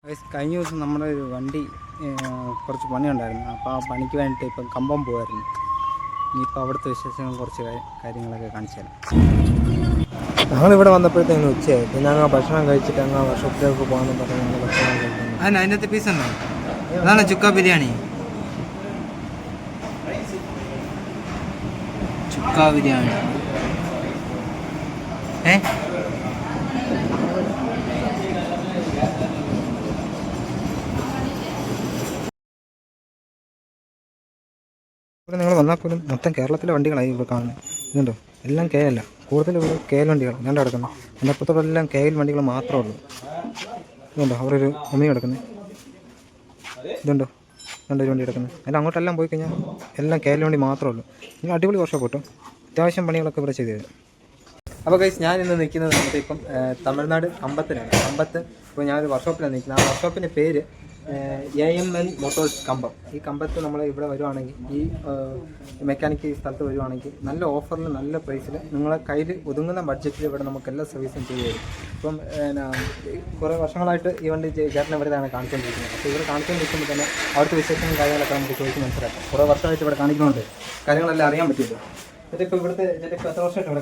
കഴിഞ്ഞ ദിവസം നമ്മുടെ ഒരു വണ്ടി കുറച്ച് പണിയുണ്ടായിരുന്നു. അപ്പോൾ ആ പണിക്ക് വേണ്ടിയിട്ട് ഇപ്പം കമ്പം പോകുമായിരുന്നു. ഇനിയിപ്പോൾ അവിടുത്തെ വിശേഷങ്ങൾ കുറച്ച് കാര്യങ്ങളൊക്കെ കാണിച്ചു തരാം. ഞങ്ങളിവിടെ വന്നപ്പോഴത്തേക്കും ഉച്ചയായി. പിന്നെ ഞങ്ങൾ ഭക്ഷണം കഴിച്ചിട്ട് ഞങ്ങൾ വർഷത്തിലേക്ക് പോകാമെന്ന് പറഞ്ഞ് ഞങ്ങൾ ഭക്ഷണം കഴിക്കുന്നു. അതിനകത്ത് പീസ് ഉണ്ടോ? അതാണ് ചുക്ക ബിരിയാണി. ചുക്ക ബിരിയാണി ഇവിടെ നിങ്ങൾ വന്നാൽ പോലും മൊത്തം കേരളത്തിലെ വണ്ടികളായി ഇവിടെ കാണുന്നത്. ഇതുണ്ടോ, എല്ലാം കെ അല്ല, കൂടുതലും ഇവിടെ കെ എൽ വണ്ടികൾ ഞാൻ കിടക്കുന്നത്. എൻ്റെ അപ്പുറത്തോടെ എല്ലാം കെ എൽ വണ്ടികൾ മാത്രമേ ഉള്ളൂ. ഇതുണ്ടോ, അവിടെ ഒരു ഒമി കിടക്കുന്നത്. ഇതുണ്ടോ, രണ്ടൊരു വണ്ടി കിടക്കുന്നത്. എല്ലാം അങ്ങോട്ടെല്ലാം പോയി കഴിഞ്ഞാൽ എല്ലാം കെ എൽ വണ്ടി മാത്രമേ ഉള്ളൂ. നിങ്ങൾ അടിപൊളി വർക്ക്ഷോപ്പ് കിട്ടും. അത്യാവശ്യം പണികളൊക്കെ ഇവിടെ ചെയ്തു തരും. അപ്പോൾ ഗൈസ്, ഞാൻ ഇന്ന് നിൽക്കുന്നത് നമ്മുടെ ഇപ്പം തമിഴ്നാട് കമ്പത്തിലാണ്. കമ്പത്ത് ഇപ്പോൾ ഞാനൊരു വർക്ക്ഷോപ്പിലാണ് നിൽക്കുന്നത്. ആ വർക്ക്ഷോപ്പിൻ്റെ പേര് AMN മോട്ടോഴ്സ് കമ്പം. ഈ കമ്പത്ത് നമ്മൾ ഇവിടെ വരുവാണെങ്കിൽ, ഈ മെക്കാനിക്ക് സ്ഥലത്ത് വരുവാണെങ്കിൽ നല്ല ഓഫറിൽ നല്ല പ്രൈസിൽ നിങ്ങളെ കയ്യിൽ ഒതുങ്ങുന്ന ബഡ്ജറ്റിൽ ഇവിടെ നമുക്ക് എല്ലാ സർവീസും ചെയ്തു തരും. ഇപ്പം കുറേ വർഷങ്ങളായിട്ട് ഈ വണ്ടി ചേട്ടനെ ഇവിടെയാണ് കാണിച്ചുകൊണ്ടിരിക്കുന്നത്. അപ്പോൾ ഇവിടെ കാണിച്ചുകൊണ്ടിരിക്കുമ്പോൾ തന്നെ അവിടുത്തെ വിശേഷങ്ങളും കാര്യങ്ങളൊക്കെ നമുക്ക് ചോദിച്ച് മനസ്സിലാക്കാം. കുറേ വർഷമായിട്ട് ഇവിടെ കാണിക്കുന്നുണ്ട്, കാര്യങ്ങളെല്ലാം അറിയാൻ പറ്റിയല്ലോ. ഇതിപ്പോൾ ഇവിടുത്തെ ഇതിപ്പോൾ എത്ര വർഷമായിട്ട് ഇവിടെ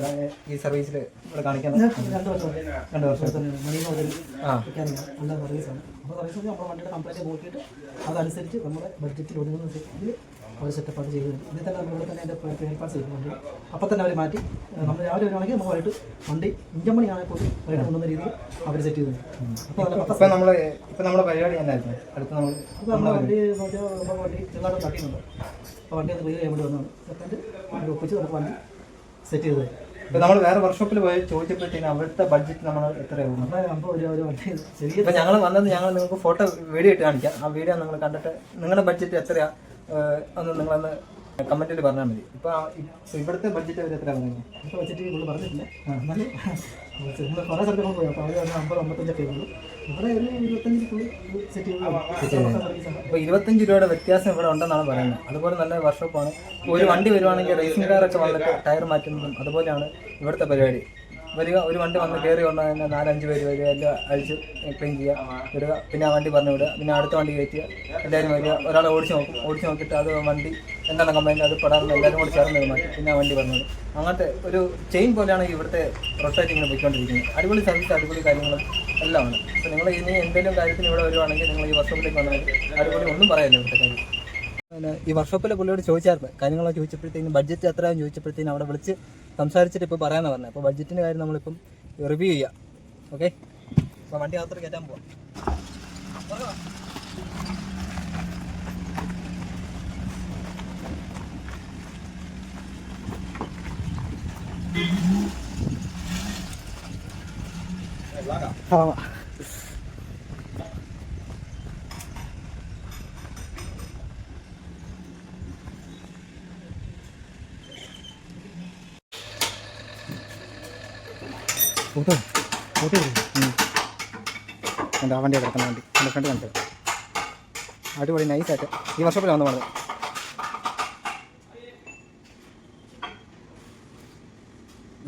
ഈ സർവീസിൽ ഇവിടെ കാണിക്കുന്നത്? 2 വർഷം. 2 വർഷം നല്ല സർവീസാണ്. അപ്പോൾ സർവീസ് നമ്മുടെ വണ്ടിയുടെ കംപ്ലൈൻറ്റ് നോക്കിയിട്ട് അതനുസരിച്ച് നമ്മുടെ ബഡ്ജറ്റിൽ ഒതുങ്ങുന്ന രീതിയിൽ അവർ സെറ്റപ്പായിട്ട് ചെയ്തു തരും. ഇതിൽ തന്നെ നമ്മൾ ഇവിടെ തന്നെ അതിൻ്റെ സ്പെയർ പാർട്സ് ചെയ്യും. വണ്ടി അപ്പം തന്നെ അവർ മാറ്റി നമ്മൾ രാവിലെ വരുവാണെങ്കിൽ നമുക്ക് വൈകിട്ട് വണ്ടി ഇഞ്ചൻ പണിയാണെങ്കിൽ പോലും വൈകിട്ട് കൊണ്ടുവന്ന രീതിയിൽ അവർ സെറ്റ് ചെയ്തു തരും. അപ്പോൾ നമ്മുടെ പരിപാടി എന്നായിരുന്നു അടുത്ത് നമ്മൾ നമ്മുടെ വണ്ടി നോക്കിയാൽ നമ്മുടെ വണ്ടി ചെറുതായിട്ട് തട്ടിയുന്നുണ്ട്. അപ്പോൾ വണ്ടി അത് ക്ലിയർ ചെയ്യാൻ വേണ്ടി വന്നതാണ്. സെക്കൻഡ് ഒപ്പിച്ച് നമുക്ക് വണ്ടി സെറ്റ് ചെയ്ത് തരും. ഇപ്പോൾ നമ്മൾ വേറെ വർക്ക്ഷോപ്പിൽ പോയി ചോദിച്ചപ്പോഴത്തേക്കും അവിടുത്തെ ബഡ്ജറ്റ് നമ്മൾ എത്രയാവും? ഒരു വണ്ടി ചെറിയ. ഇപ്പോൾ ഞങ്ങൾ വന്നത് ഞങ്ങൾ നിങ്ങൾക്ക് ഫോട്ടോ വീഡിയോ ഇട്ട് കാണിക്കാം. ആ വീഡിയോ നിങ്ങൾ കണ്ടിട്ട് നിങ്ങളുടെ ബഡ്ജറ്റ് എത്രയാണ് ഒന്ന് നിങ്ങളൊന്ന് കമൻറ്റിൽ പറഞ്ഞാൽ മതി. ഇപ്പോൾ ഇവിടുത്തെ ബഡ്ജറ്റ് അവർ എത്രയാണ് പറഞ്ഞത്? ഇവിടുത്തെ ബഡ്ജറ്റ് നമ്മൾ പറഞ്ഞിട്ടില്ല. എന്നാലും നമ്മൾ കുറേ സ്ഥലത്ത് നമ്മൾ പോയി. അപ്പോൾ അവർ 50-55 ഉള്ളൂ. ഇവിടെ ഒരു 25 സെറ്റ് ചെയ്ത്. അപ്പോൾ 25 രൂപയുടെ വ്യത്യാസം ഇവിടെ ഉണ്ടെന്നാണ് പറയുന്നത്. അതുപോലെ നല്ല വർക്ക്ഷോപ്പാണ്. ഒരു വണ്ടി വരുവാണെങ്കിൽ റേസിംഗ് കാറൊക്കെ വന്നിട്ട് ടയർ മാറ്റുന്നതും അതുപോലെയാണ് ഇവിടുത്തെ പരിപാടി. വരിക, ഒരു വണ്ടി വന്ന് കയറി കൊണ്ടാൽ തന്നെ 4-5 പേര് വരിക, എല്ലാം അഴിച്ച് ക്ലീൻ ചെയ്യുക, വിടുക, പിന്നെ ആ വണ്ടി പറഞ്ഞു വിടുക, പിന്നെ അടുത്ത വണ്ടി കയറ്റുക, എല്ലാവരും വരിക, ഒരാളെ ഓടിച്ച് നോക്കിയിട്ട് അത് വണ്ടി എന്താണ് കംപ്ലൈൻറ്റ് അത് പെടാറുണ്ട്, എല്ലാവരും കൂടി ചേർന്ന് മാറ്റി പിന്നെ ആ വണ്ടി പറഞ്ഞു വിടും. അങ്ങനത്തെ ഒരു ചെയിൻ പോലെയാണ് ഇവിടുത്തെ റൊട്ടേറ്റിങ്ങിന് പോയിക്കൊണ്ടിരിക്കുന്നത്. അടിപൊളി സർവീസ്, അടിപൊളി കാര്യങ്ങളും എല്ലാമാണ്. അപ്പോൾ നിങ്ങൾ ഇനി എന്തെങ്കിലും കാര്യത്തിന് ഇവിടെ വരുവാണെങ്കിൽ നിങ്ങൾ ഈ വർക്ക്ഷോപ്പിലേക്ക് വന്നാൽ അടിപൊളി ഒന്നും പറയാനില്ല ഇവിടുത്തെ കാര്യം. പിന്നെ ഈ വർക്ക്ഷോപ്പിലെ പുള്ളിയോട് ചോദിച്ചായിരുന്നു കാര്യങ്ങളൊക്കെ ചോദിച്ചപ്പോഴത്തേക്കും ബഡ്ജറ്റ് എത്രയാണെന്ന് ചോദിച്ചപ്പോഴത്തേക്കും അവിടെ വിളിച്ച് സംസാരിച്ചിട്ട് ഇപ്പോൾ പറയാമെന്ന് പറഞ്ഞത്. അപ്പോൾ ബഡ്ജറ്റിൻ്റെ കാര്യം നമ്മളിപ്പം റിവ്യൂ ചെയ്യാം. ഓക്കെ, അപ്പോൾ വണ്ടി അകത്തോട്ട് കയറ്റാൻ പോവാം. എൻ്റെ ആ വണ്ടിയാണ് കിടക്കുന്ന വണ്ടി എൻ്റെ ഫ്രണ്ട് കണ്ടത്. അടിപൊളി നൈസായിട്ട് ഈ വർഷപ്പിലാണ് വന്ന് പറഞ്ഞത്.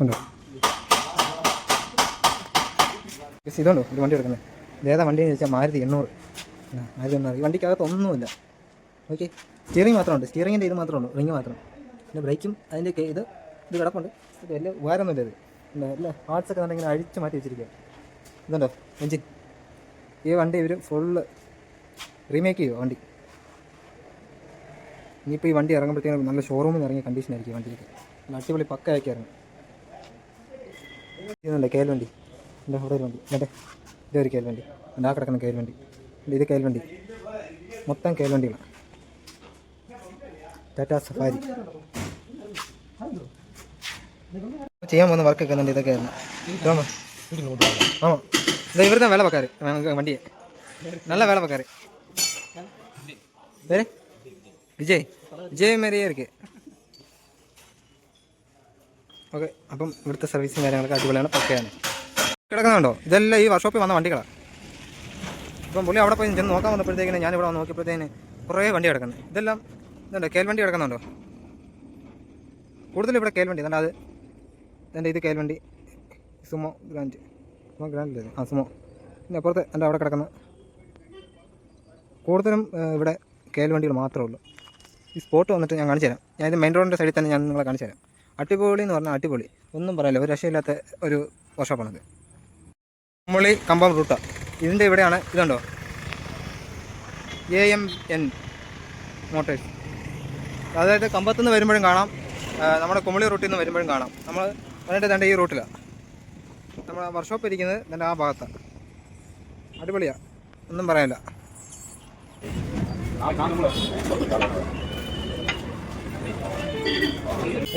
ഉണ്ടോ ഇതുണ്ടോ ഒരു വണ്ടി എടുക്കുന്നത്? ഇതേതാ വണ്ടി എന്ന് ചോദിച്ചാൽ മാരുതി 800. ഈ വണ്ടിക്കകത്ത് ഒന്നുമില്ല. Okay, steering മാത്രമുണ്ട്. സ്റ്റിയറിങ്ങിൻ്റെ ഇത് മാത്രമേ ഉള്ളൂ, റിങ് മാത്രം. പിന്നെ ബ്രേക്കും അതിൻ്റെ ഇത് കിടപ്പുണ്ട്. ഇത് വലിയ ഉപകാരമൊന്നുമില്ല. ഇത് എല്ലാ പാർട്സൊക്കെ തന്നെ ഇങ്ങനെ അഴിച്ച് മാറ്റി വെച്ചിരിക്കുക. ഇതുണ്ടോ എഞ്ചിൻ. ഈ വണ്ടി ഇവർ ഫുള്ള് റീമേക്ക് ചെയ്യുമോ വണ്ടി. ഇനിയിപ്പോൾ ഈ വണ്ടി ഇറങ്ങുമ്പോഴത്തേക്കും നല്ല ഷോറൂമിൽ നിന്ന് ഇറങ്ങിയ കണ്ടീഷനായിരിക്കും വണ്ടിക്ക്. അടിപൊളി പക്കയാക്കി ഇറങ്ങും. ഇതുണ്ട് കെ എൽ വണ്ടി. എൻ്റെ അവിടെ ഒരു വണ്ടി, എൻ്റെ ഇതൊരു കെ എൽ വണ്ടി, എൻ്റെ ആ കിടക്കുന്ന കെ എൽ വണ്ടി, ഇത് കെ എൽ വണ്ടി, മൊത്തം കെ എൽ വണ്ടികളാണ്. ടാറ്റാ സഫാരി ചെയ്യാൻ പോകുന്ന വർക്കൊക്കെ ഉണ്ട്. ഇതൊക്കെ ആയിരുന്നു ഇതാ ഇവിടുത്തെ വേല വെക്കാറ് വണ്ടിയെ. നല്ല വേല വെക്കാറ്. പേര് വിജയ് മേരിയ ഇരിക്കെ. ഓക്കെ, അപ്പം ഇവിടുത്തെ സർവീസും കാര്യങ്ങളൊക്കെ അടിപൊളിയാണ്, പക്കയാണ്. കിടക്കുന്നുണ്ടോ? ഇതെല്ലാം ഈ വർക്ക്ഷോപ്പിൽ വന്ന വണ്ടികളാണ്. ഇപ്പം പുള്ളി അവിടെ പോയി ചെന്ന് നോക്കാൻ വന്നപ്പോഴത്തേക്കിന് ഞാനിവിടെ വന്ന് നോക്കിയപ്പോഴത്തേന് കുറേ വണ്ടി കിടക്കുന്നത്. ഇതെല്ലാം ഇതുണ്ടോ കെ എൽ വണ്ടി കിടക്കുന്നുണ്ടോ? കൂടുതലും ഇവിടെ കെ എൽ വണ്ടി. അതുകൊണ്ട് അത് എൻ്റെ ഇത് കെ എൽ വണ്ടി sumo grand, sumo grand sumo. പിന്നെ അപ്പുറത്ത് എൻ്റെ അവിടെ കിടക്കുന്ന കൂടുതലും ഇവിടെ KL വണ്ടികൾ മാത്രമേ ഉള്ളൂ. ഈ സ്പോട്ട് വന്നിട്ട് ഞാൻ കാണിച്ചു തരാം. ഞാൻ ഇത് മെയിൻ റോഡിൻ്റെ സൈഡിൽ തന്നെ ഞാൻ നിങ്ങളെ കാണിച്ചു തരാം. അടിപൊളി എന്ന് പറഞ്ഞാൽ അടിപൊളി, ഒന്നും പറയില്ല, ഒരു രക്ഷയില്ലാത്ത ഒരു വർഷോപ്പാണത്. കുമളി കമ്പം റൂട്ടാണ്. ഇതിൻ്റെ ഇവിടെയാണ്, ഇതുണ്ടോ AMN മോട്ടേഴ്സ്. അതായത് കമ്പത്തുനിന്ന് വരുമ്പോഴും കാണാം, നമ്മുടെ കുമളി റൂട്ടിൽ നിന്ന് വരുമ്പോഴും കാണാം. നമ്മൾ വന്നിട്ട് തൻ്റെ ഈ റൂട്ടിലാണ് നമ്മുടെ വർക്ക്ഷോപ്പ് ഇരിക്കുന്നത്, തൻ്റെ ആ ഭാഗത്താണ്. അടിപൊളിയാണ്, ഒന്നും പറയാനില്ല.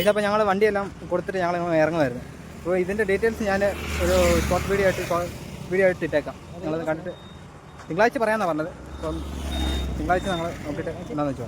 ഇതപ്പോൾ ഞങ്ങൾ വണ്ടിയെല്ലാം കൊടുത്തിട്ട് ഞങ്ങൾ ഇറങ്ങുമായിരുന്നു. അപ്പോൾ ഇതിൻ്റെ ഡീറ്റെയിൽസ് ഞാൻ ഒരു ഷോർട്ട് വീഡിയോ ആയിട്ട് ഇട്ടേക്കാം. ഞങ്ങളത് കണ്ടിട്ട് തിങ്കളാഴ്ച പറയാമെന്നാണ് പറഞ്ഞത്. അപ്പം തിങ്കളാഴ്ച ഞങ്ങൾ നോക്കിയിട്ട് എന്താണെന്ന് വെച്ചോ.